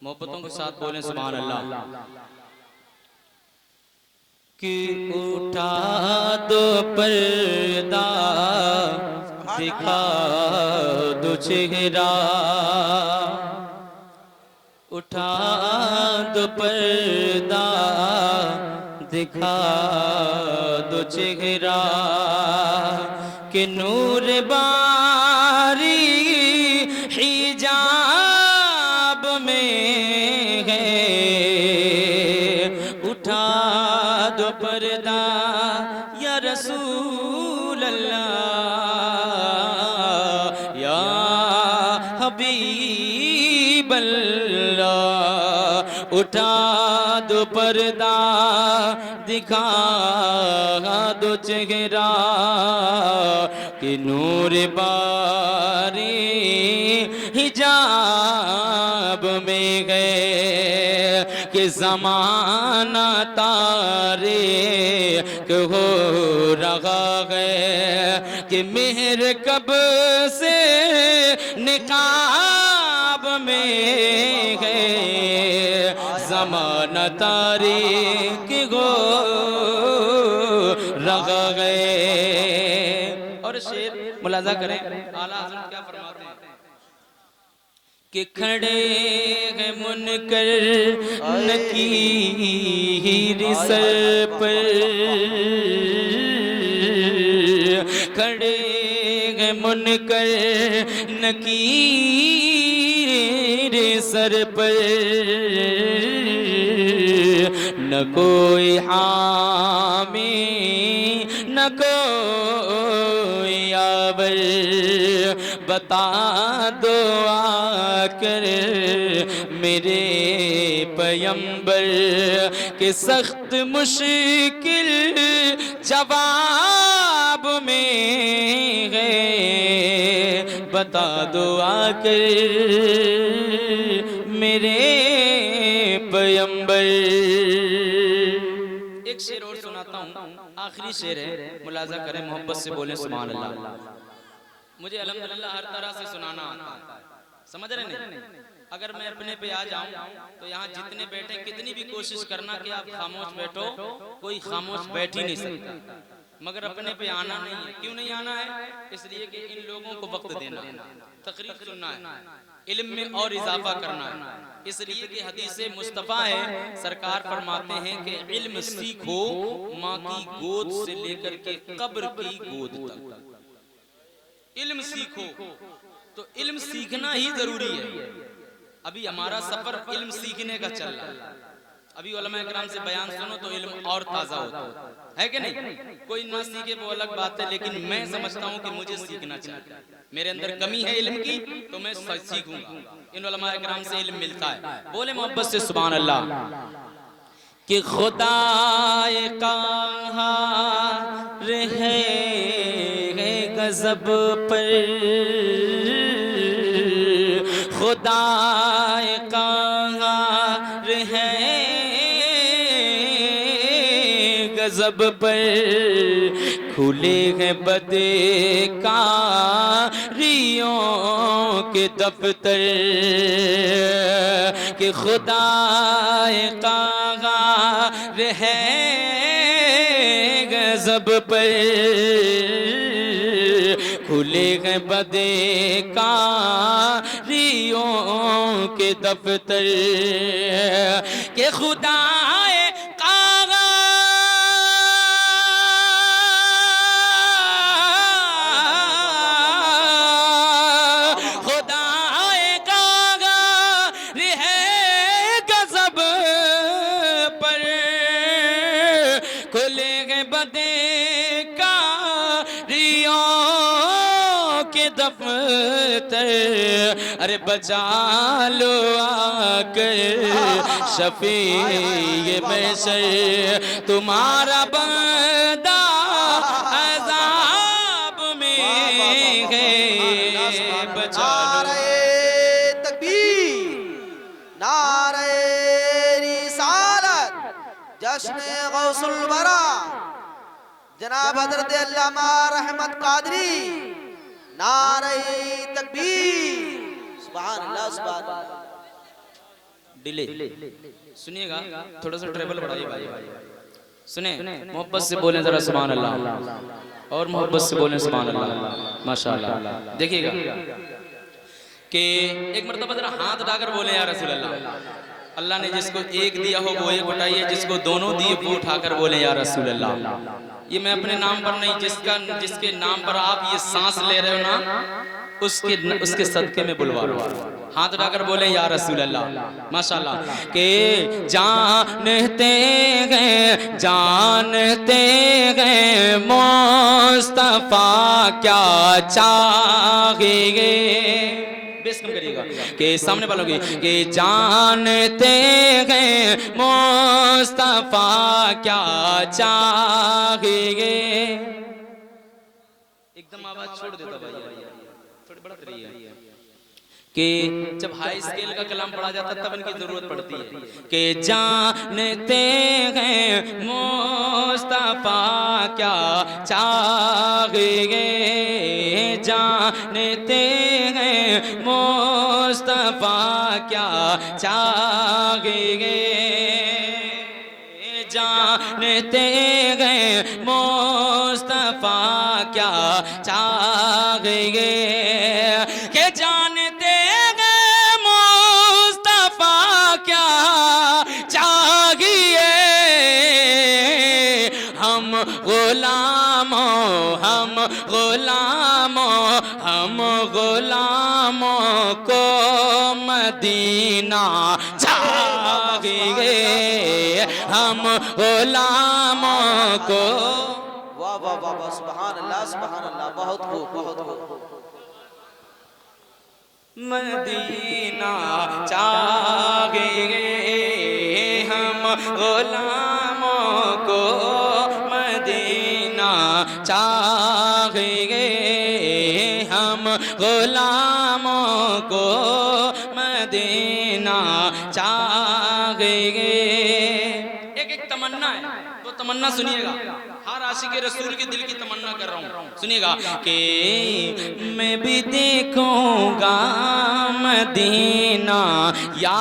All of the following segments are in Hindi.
मोहब्बतों के साथ बोलें सुभान अल्लाह। कि उठा दो पर्दा, दिखा दो चेहरा, उठा दो पर्दा, दिखा दो चेहरा, कि नूर बारी हिजाब में है। उठा दो पर्दा या रसूल अल्लाह, या हबीब अल्लाह। उठा दो पर्दा, दिखा दो चेहरा, कि नूर बारी हिजाब में गए, कि ज़माना तारे हो रहा है, कि मेहर कब से निकाब में है। ज़माना तारीक हो रहा है। और शेर मुलाजा करें, आला हज़रत क्या फरमाते हैं कि खड़े हैं मुनकर नकीर सर पर, खड़े हैं मुनकर नकीर सर पर, न कोई हामी न कोई आवर। बता दो आकर मेरे पैगंबर, के सख्त मुश्किल जवाब में है। बता दो आकर मेरे पैगंबर। एक शेर और सुनाता हूँ, आखिरी शेर है, मुलाजा करें, मोहब्बत से बोलें सुभान अल्लाह। मुझे अल्हम्दुलिल्लाह हर तरह से सुनाना आता है, समझ रहे नहीं? अगर मैं अपने पे आ जाऊं तो यहाँ जितने बैठे कितनी भी कोशिश करना कि आप खामोश बैठो, कोई खामोश बैठ ही नहीं सकता। मगर अपने पे आना नहीं है। क्यों नहीं आना है? इसलिए कि इन लोगों को वक्त देना, तकरीर सुनना है, इल्म में और इजाफा करना है। इसलिए कि हदीसे मुस्तफ़ा है, सरकार फरमाते हैं कि इल्म सीखो माँ की गोद से लेकर के कब्र की गोद तक। इल्म सीखो, तो इल्म सीखना ही जरूरी है। अभी हमारा सफर इल्म सीखने का चल रहा है। अभी उलमा किराम से बयान सुनो तो इल्म और ताजा होता है कि नहीं? कोई ना सीखे वो अलग बात है, लेकिन मैं समझता हूँ कि मुझे सीखना चाहिए। मेरे अंदर कमी है इल्म की, तो मैं सीखूंगा। इन उलमा किराम से इल्म मिलता है। बोले मोहब्बत से सुभान अल्लाह। कि खुदाए क़हार है गज़ब पर, खुदाए क़हार है गज़ब पर, खुले हैं बदकारियों के दफ्तर, कि खुदाए क़हार है गज़ब पर, खुले हैं बदकारियों के दफ्तर, के खुदाए अरे बचा लो आकर शफीए महशर, तुम्हारा बंदा अज़ाब में है। बचा लो। तकबीर, नारे रिसालत, जश्न गौसुल वरा, जनाब हज़रत अल्लामा रहमत कादरी। नारे तकबीर, सुभान अल्लाह, सुभान अल्लाह। डिले। सुनिएगा, थोड़ा सा ट्रेबल बढ़ाइए भाई। सुने, मोहब्बत से बोलें जरा सुभान अल्लाह, और मोहब्बत से बोलें सुभान अल्लाह, माशाअल्लाह। देखिएगा कि एक मर्तबा जरा हाथ उठाकर बोले या रसूल अल्लाह। अल्लाह ने जिसको एक दिया हो वो एक उठाइए, जिसको दोनों दिए वो उठाकर बोले या रसूल अल्लाह। ये मैं अपने नाम पर नहीं, जिसके नाम पर आप ये सांस ले रहे हो ना, उसके सदके में बुलवा रहा हूं। हाथ उठाकर बोले या रसूल अल्लाह, माशाअल्लाह। के जानते गए मुस्तफा क्या चाहेंगे, बेस कम करिएगा के सामने वालों की, के जानते गए मुस्तफा क्या चाहेंगे। एकदम आवाज छोड़ देता भाई, थोड़ी बढ़त रही है कि जब हाई स्केल का कलाम पढ़ा जाता तब इनकी जरूरत पड़ती है। कि जानते हैं मुस्तफा क्या चाहेंगे, जानते हैं मुस्तफा क्या चाहेंगे, जानते हैं मुस्तफा क्या चाहेंगे, के जानते हैं मुस्तफा क्या चाहिए। हम गुलामों को मदीना चाहिए, हम गुलामों को। वाह वाह वाह वाह, सुभान अल्लाह, बहुत खूब, बहुत खूब। मदीना चाहिए, हम गुलामों को मदीना चाहिए, हम गुलामों को मदीना चाहिए। एक तमन्ना है, तो तमन्ना सुनिएगा, हर आशिक रसूल के दिल की तमन्ना कर रहा हूँ, सुनिएगा। कि मैं भी देखूंगा मदीना या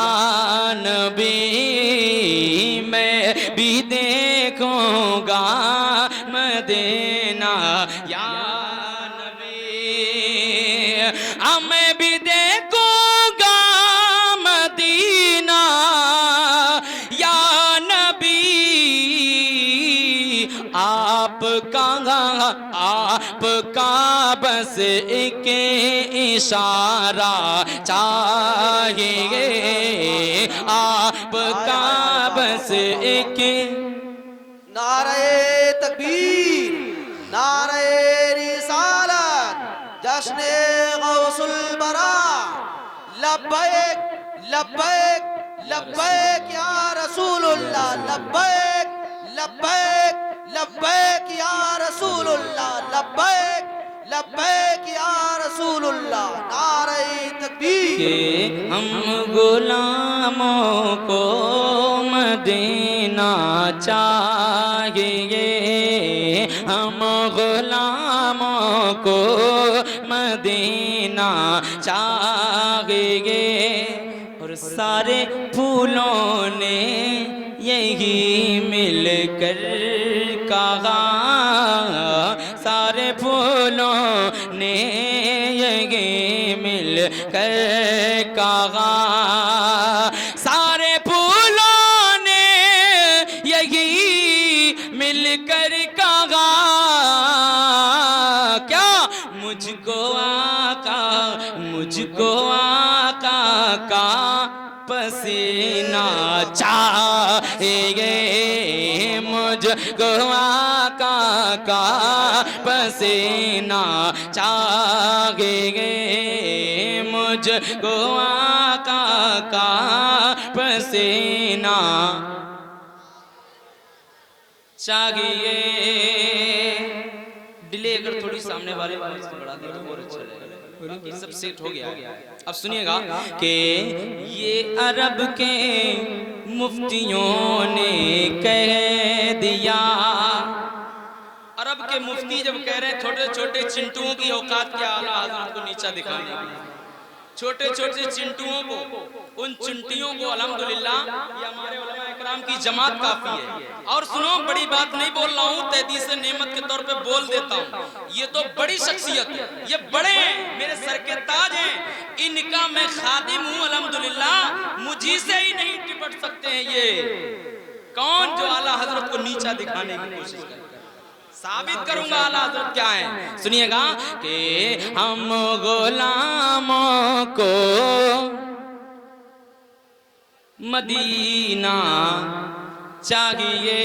नबी, मैं भी देखूंगा मदीना या नबी, मैं भी देखूंगा मदीना या नबी। आपका बस एक इशारा चाहिए, आपका बस एक। नारे तकबीर, नारे रिसालत, जश्ने गौसुल बरा, लब्बैक लब्बैक लब्बैक या रसूलुल्लाह, लब्बैक लब्बैक लब्बैक या रसूलुल्लाह, लब्बैक लब्बैक या रसूलुल्लाह। नारे तकबीर। कि हम गुलामों को मदीना चाहिए, हम गुलामों को मदीना चाहिए। और सारे फूलों ने यही मिलकर कहा, सारे फूलों ने यही मिलकर कहा, सारे फूलों ने यही मिलकर कहा, क्या मुझको आका का पसीना चाहिए, मुझको आका का पसीना चाहिए, मुझको आका का पसीना चाहिए। डिले अगर थोड़ी सामने वाले से बढ़ा दी तो और अच्छा लगेगा, बाकी सब सेट हो गया। अब सुनिएगा कि ये अरब के मुफ्तियों ने कह दिया, अरब के मुफ्ती जब कह रहे हैं छोटे छोटे चिंटुओं की औकात के आला हजरत को नीचा दिखाने, छोटे छोटे चिंटुओं को उन चुनटियों को अल्हम्दुलिल्लाह ये हमारे उलमा इकराम की जमात काफी है। और सुनो, बड़ी बात नहीं बोल रहा हूँ, तहदीस नेमत के तौर पे बोल देता हूँ, ये तो बड़ी शख्सियत है, ये बड़े हैं, मेरे सर के ताज हैं, इनका मैं खादिम हूँ अल्हम्दुलिल्लाह, मुझी से ही नहीं निपट सकते हैं ये। कौन जो आला हजरत को नीचा दिखाने की कोशिश करे? साबित करूंगा आला हजरत क्या है, सुनिएगा कि हम गुलामों को मदीना चाहिए,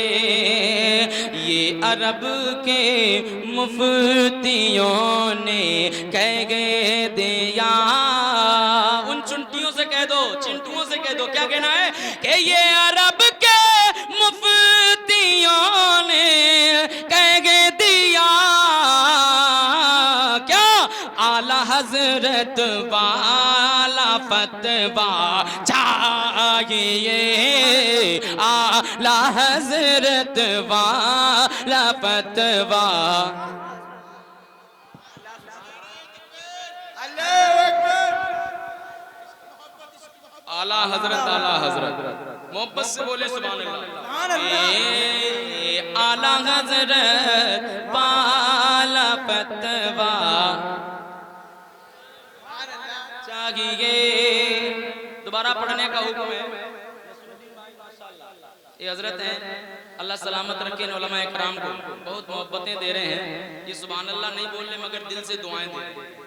ये अरब के मुफ्तियों ने कह दिया। उन चुनटियों से कह दो, चिंटुओं से कह दो, क्या कहना है कि ये अरब के मुफ्तियों ने कह दिया, क्या आला हजरत वाला फतवा चाहिए, आला हजरत वाला फतवा। आला हजरत मोहब्बत से बोले सुभान अल्लाह। आला हजरत वाला फतवा चाहिए। दोबारा पढ़ने का हुक्म है। ये हजरत हैं, अल्लाह सलामत रखे, उलमा इकराम को बहुत मोहब्बतें दे रहे हैं। ये सुभान अल्लाह नहीं बोल रहे मगर दिल से दुआएं दे रहे हैं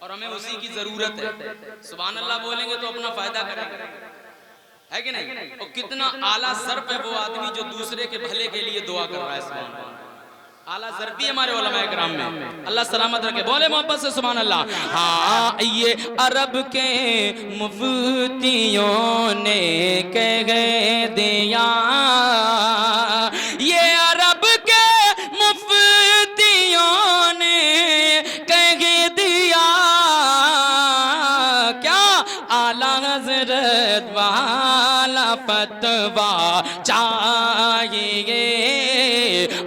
और हमें उसी की जरूरत है। सुभान अल्लाह बोलेंगे तो अपना फायदा करेंगे, है कि नहीं? और कितना आला ज़र्फ है वो आदमी जो दूसरे के भले के लिए दुआ कर रहा है। सुभान अल्लाह, आला ज़र्फ भी हमारे उलमा इकराम में, अल्लाह सलामत रखे, बोले मोहब्बत से सुभान अल्लाह। हाँ, ये अरब के मुफ्तियों ने कह दिया, ये अरब के मुफ्तियों ने कह दिया, क्या आला हजरत वाला फतवा चाहिए,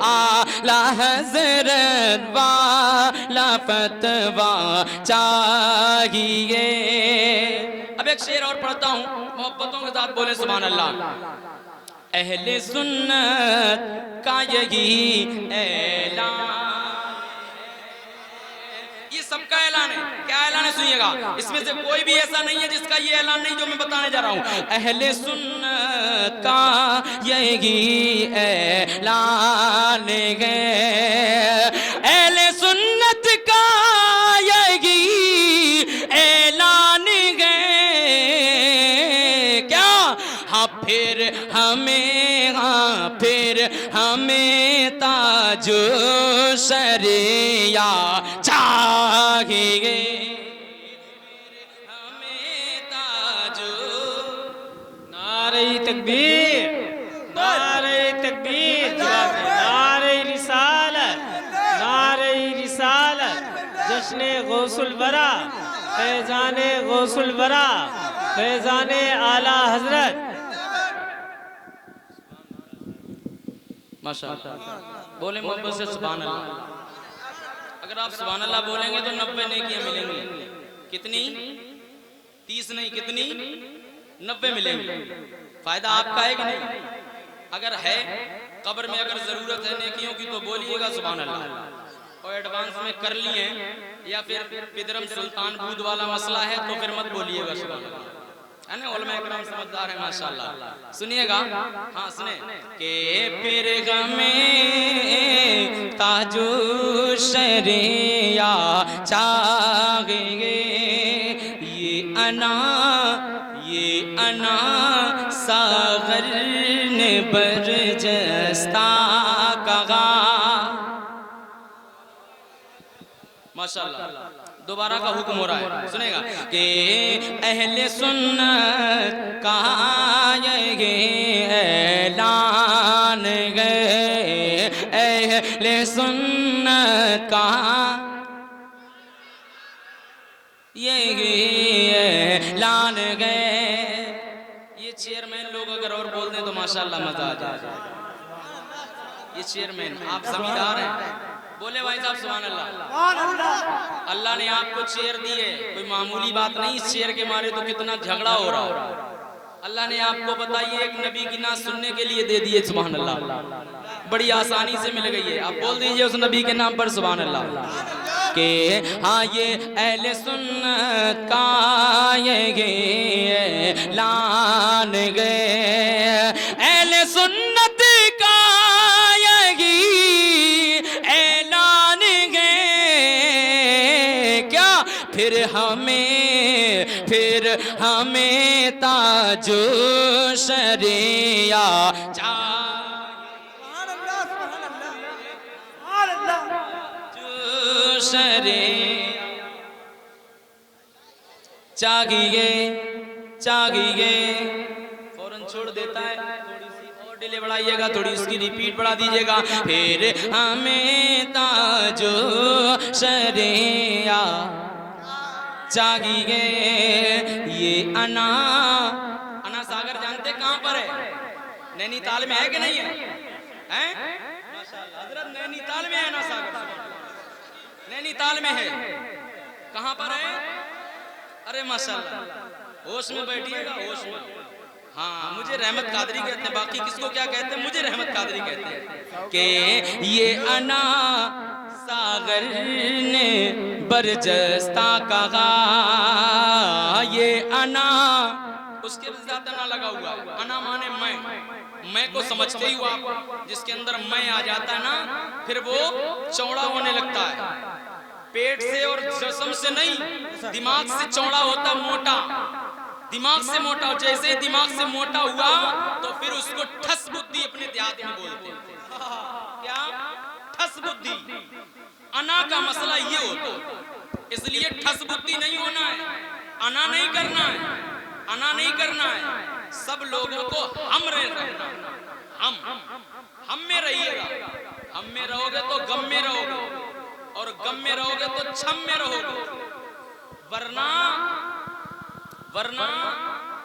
आला हजरत वाला फतवा चाहिए। अब एक शेर और पढ़ता हूँ, मोहब्बतों के साथ बोले सुभान अल्लाह। अहले सुन्नत का यही ऐलान, ये सबका ऐलान है। क्या ऐलान है? सुनिएगा, इसमें से कोई भी ऐसा नहीं है जिसका ये ऐलान नहीं जो मैं बताने जा रहा हूँ। अहले सुन्नत का यही ऐलान है, अहले सुन्नत का यही ऐलान है, क्या? हाँ फिर हमें ताजो शरिया चाहिए, हमें ताजो। नारे तकबीर, नारे तकबीर, नारे रिसालत, नारे रिसालत, जश्ने गौसुल बरा, फैजाने गौसुल बरा, फैजाने आला हजरत। माशाअल्लाह, बोले मोहब्बत से सुभान अल्लाह। अगर आप सुभान अल्लाह बोलेंगे तो 90 नेकियां मिलेंगी। कितनी? 30 नहीं, कितनी? 90 मिलेंगी। फायदा आपका है कि नहीं? अगर है, कब्र में अगर जरूरत है नेकियों की तो बोलिएगा सुभान अल्लाह, और एडवांस में कर लिए या फिर पिदरम सुल्तान बूद वाला मसला है तो फिर मत बोलिएगा सुभान अल्लाह, है ना? उलमा इकराम समझदार है माशाअल्लाह। सुनिएगा, हाँ सुने के फिर हमें ताजो शरिया चाहिए, ये अना सागर ने बरजस्ता कहा। माशाअल्लाह, दोबारा का हुक्म हो रहा है, सुनेगा कि अहले सुन्नत का ये ऐलान गए, अहले सुन्नत का ये ऐलान गए। ये चेयरमैन लोग अगर और बोल दें तो माशाअल्लाह मजा आ जाए। ये चेयरमैन, आप जमींदार हैं, बोले भाई साहब सुभान अल्लाह। अल्लाह ने आपको चेयर दी है, कोई मामूली बात नहीं। इस चेयर के मारे तो कितना झगड़ा हो रहा हो। अल्लाह ने आपको बताइए एक नबी की नाम सुनने के लिए दे दिए, सुभान अल्लाह। बड़ी आसानी से मिल गई है। आप बोल दीजिए उस नबी के नाम पर सुभान अल्लाह। के हाँ ये अहले सुन्नत का ये लान गए, अहले सुन्नत का ये ऐलान गए। क्या फिर हमें ताजो शरिया चाहिए। फौरन छोड़ देता है, थोड़ी सी और डिले बढ़ाइएगा, थोड़ी उसकी रिपीट बढ़ा दीजिएगा। फिर हमें ताजो शरिया चाहिए। ये अना सागर जानते कहाँ पर है? नैनीताल में है कि नहीं है? हैं? माशाअल्लाह हजरत नैनीताल में है ना सागर, नैनीताल में है। कहाँ पर है? अरे माशाअल्लाह होश में बैठिएगा, होश में। हाँ मुझे रहमत कादरी कहते हैं, बाकी किसको क्या कहते हैं? मुझे रहमत कादरी कहते हैं। कि ये अना सागर ने बरजस्ता कहा, ये अना उसके साथ अना लगा हुआ है। अना माने मैं को समझते ही हुआ, जिसके अंदर मैं आ जाता है ना फिर वो चौड़ा होने लगता है। पेट से और जिस्म से नहीं, दिमाग से चौड़ा होता, मोटा, दिमाग से मोटा। जैसे ही दिमाग से मोटा हुआ तो फिर उसको ठस बुद्धि अपने देहात में बोलते हैं। क्या ठस बुद्धि? अना का मसला ये होता, इसलिए ठस बुद्धि नहीं होना है, अना नहीं करना है, अना नहीं करना है। सब लोगों को हम रहना, हम में रहिएगा। हम में रहोगे तो गम में रहोगे, और गम में रहोगे तो छम में रहोगे। वरना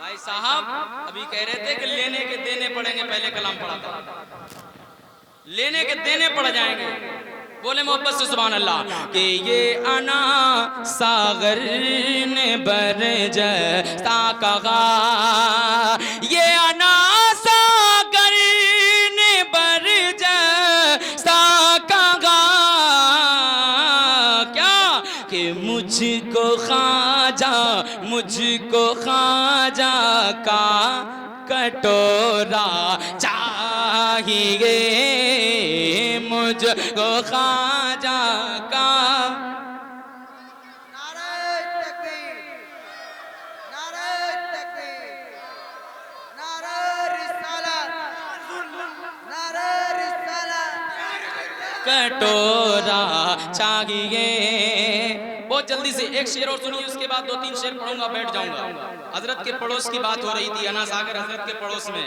भाई साहब अभी कह रहे थे कि लेने के देने पड़ेंगे, पहले कलाम पढ़ा था, लेने के देने पड़ जाएंगे। बोले मोहब्बत से सुभान अल्लाह। कि ये अना सागर ने बरजस्ता कहा, ये अना सागर ने बरजस्ता कहा। क्या कि मुझको ख्वाजा का कटोरा चाहिए, मुझको ख्वाजा का। नारे तकबीर, नारे तकबीर, नारे रिसालत, नारे रिसालत। कटोरा चाहिए। बहुत जल्दी से एक शेर और सुनिए, उसके बाद 2-3 शेर पढ़ूंगा, बैठ जाऊंगा। हजरत के पड़ोस की बात हो रही थी, अना सागर हजरत के पड़ोस में,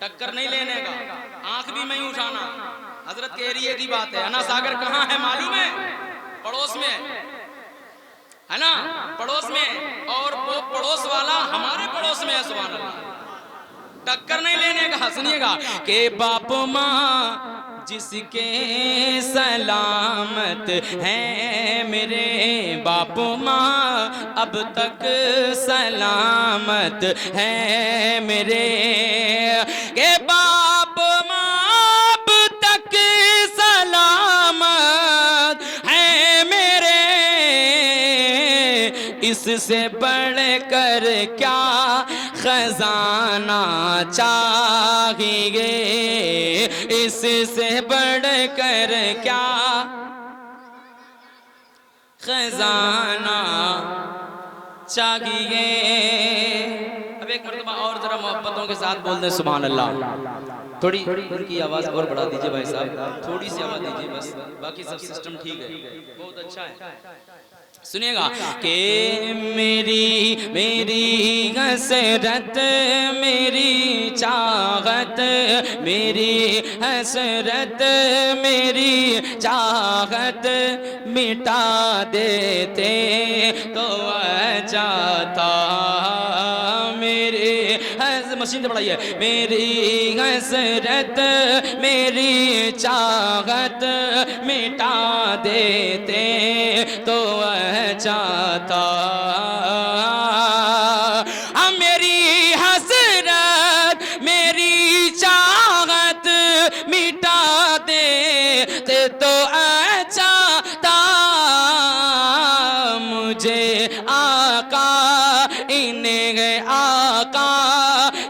टक्कर नहीं लेने का, आंख भी नहीं उठाना, हजरत के एरिया की बात है। अना सागर कहाँ है मालूम है? पड़ोस में है ना, पड़ोस में। और वो पड़ोस वाला हमारे पड़ोस में है, सुभान अल्लाह। टक्कर नहीं लेने का। सुनिएगा कि बाप माँ जिसके सलामत हैं मेरे, बाप माँ अब तक सलामत हैं मेरे। के बाप माँ अब तक सलामत हैं मेरे, इससे बढ़कर क्या खजाना चाहिए, इससे बढ़कर क्या खजाना चाहिए। अब एक मर्तबा और जरा मोहब्बतों के साथ बोल दें सुभान अल्लाह। थोड़ी उनकी आवाज और बढ़ा दीजिए भाई साहब, थोड़ी सी आवाज दीजिए बस, बाकी सब सिस्टम ठीक है, बहुत अच्छा है। सुनिएगा कि मेरी हसरत, मेरी चाहत, मेरी हसरत, मेरी चाहत मिटा देते तो अच्छा था। मेरी ऐसे मशीन से पढ़ाई है। मेरी हसरत मेरी चाहत मिटा देते तो अच्छा था। मेरी हसरत मेरी चाहत मिटा देते तो अच्छा था। मुझे आका इन्हें आका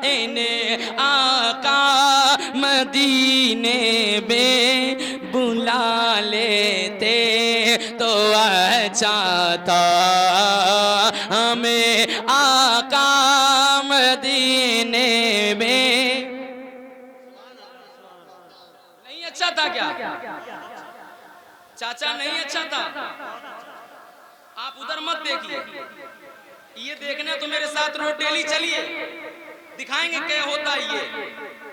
इन्हें आका मदीने में बुला लेते तो अच्छा था। हमें आका मदीने में नहीं अच्छा था क्या चाचा? नहीं अच्छा था। आप उधर मत देखिए, ये देखने तो मेरे साथ रोज डेली चलिए, दिखाएंगे क्या होता है ये।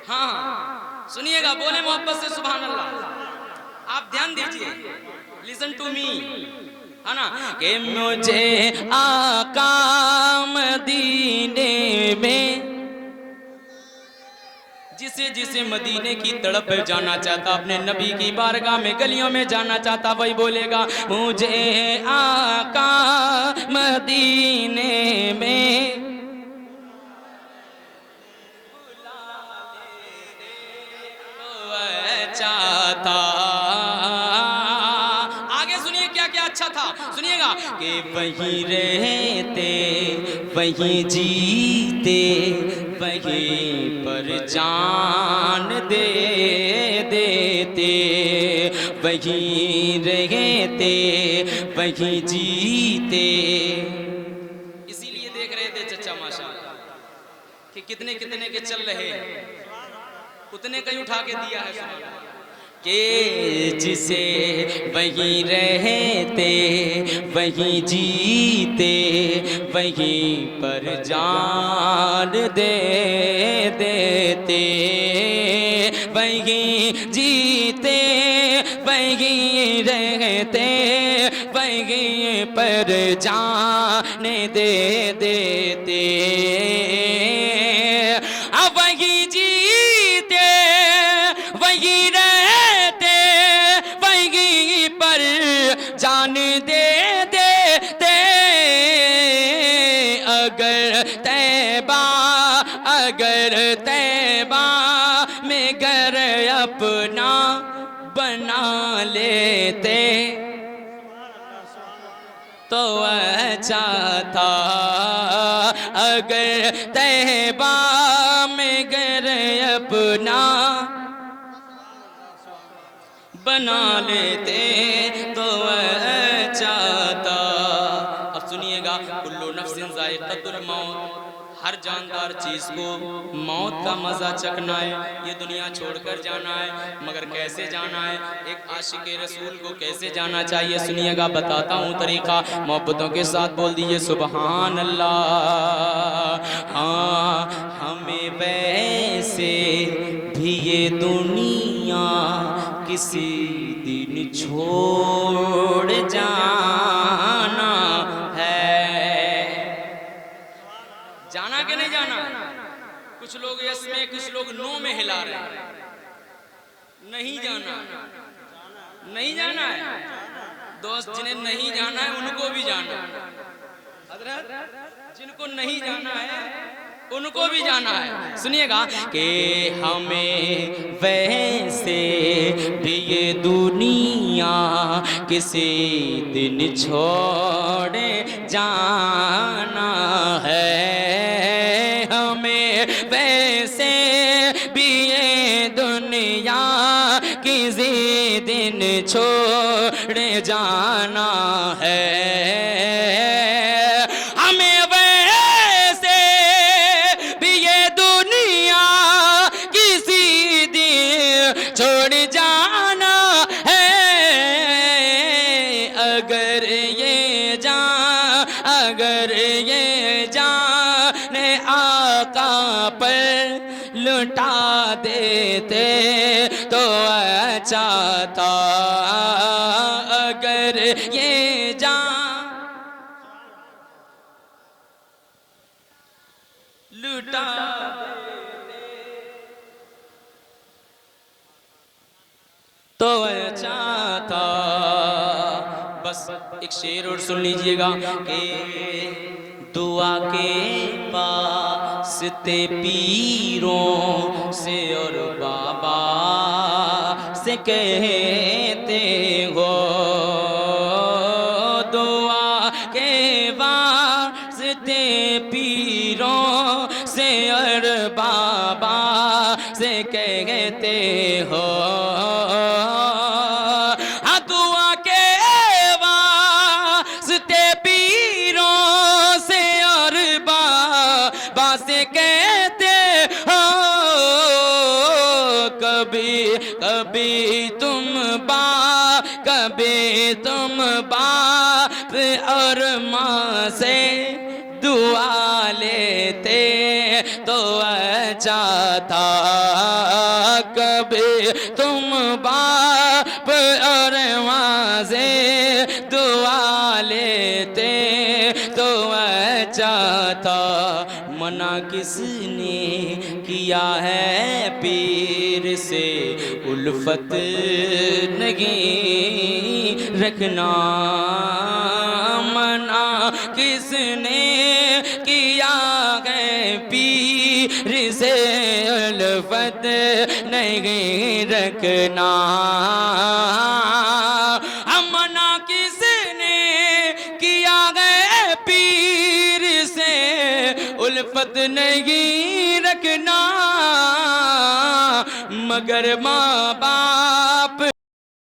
हाँ सुनिएगा, बोले मोहब्बत से सुभान अल्लाह। आप ध्यान दीजिए, लिसन टू मी, है ना। कि मुझे आका मदीने में, जिसे जिसे मदीने की तड़प पे जाना चाहता, अपने नबी की बारगाह में गलियों में जाना चाहता, वही बोलेगा मुझे आका मदीने में चाहता। आगे सुनिए क्या क्या अच्छा था, सुनिएगा कि वहीं रहते वहीं जीते वहीं पर जान दे देते, वहीं रहते वहीं जीते। इसीलिए देख रहे थे चचा माशाल्लाह कि कितने कितने के चल रहे हैं, उतने कहीं उठा के दिया है सुना के जिसे वहीं रहते वहीं जीते वहीं पर जान दे देते, वहीं जीते वहीं रहते वहीं पर जान दे देते। अब वहीं जीते वहीं रहते वहीं पर जान दे देते। अगर तैबा में घर अपना बना लेते तो अच्छा था। अगर तैबा में घर अपना बना लेते तो अच्छा था। अब सुनिएगा, कुल्लू नफ्सिन ज़ाइक़तुल मौत, हर जानदार चीज को मौत का मजा चखना है, ये दुनिया छोड़कर जाना है। मगर कैसे जाना है, एक आशिक रसूल को कैसे जाना चाहिए, सुनिएगा बताता हूँ तरीका। मोहब्बतों के साथ बोल दीजिए सुभान अल्लाह। हाँ हमें वैसे भी ये दुनिया किसी दिन छोड़ जाना है। जाना कि नहीं जाना? कुछ लोग यस में, कुछ लोग नो में हिला रहे हैं। नहीं जाना, नहीं जाना है दोस्त। जिन्हें नहीं जाना है उनको भी जाना है हजरत, जिनको नहीं जाना है उनको भी जाना है। सुनिएगा कि हमें वैसे भी ये दुनिया किसी दिन छोड़े जाना है। हमें वैसे भी ये दुनिया किसी दिन छोड़े जाना है। छोड़ जाना है। अगर ये जाने आका पर लुटा देते तो अच्छा था। अगर ये जान लुटा तो अच्छा था। बस एक शेर और सुन लीजिएगा कि दुआ के वास्ते पीरों से और बाबा से कहते हो, दुआ के वास्ते पीरों से और बाबा से कहते हो। दुआ के वास्ते पीरों से और बाबा से कहते हो, कभी कभी तुम बाप और माँ से दुआ लेते तो अच्छा था। कभी तुम बाप और माँ से दुआ लेते तो अच्छा था। मना किसने किया है पीर से उल्फत नहीं रखना, मना किसने किया है पीर से उल्फत नहीं रखना। मना किसने किया है पीर से उल्फत नहीं रखना, मगर माँ बाप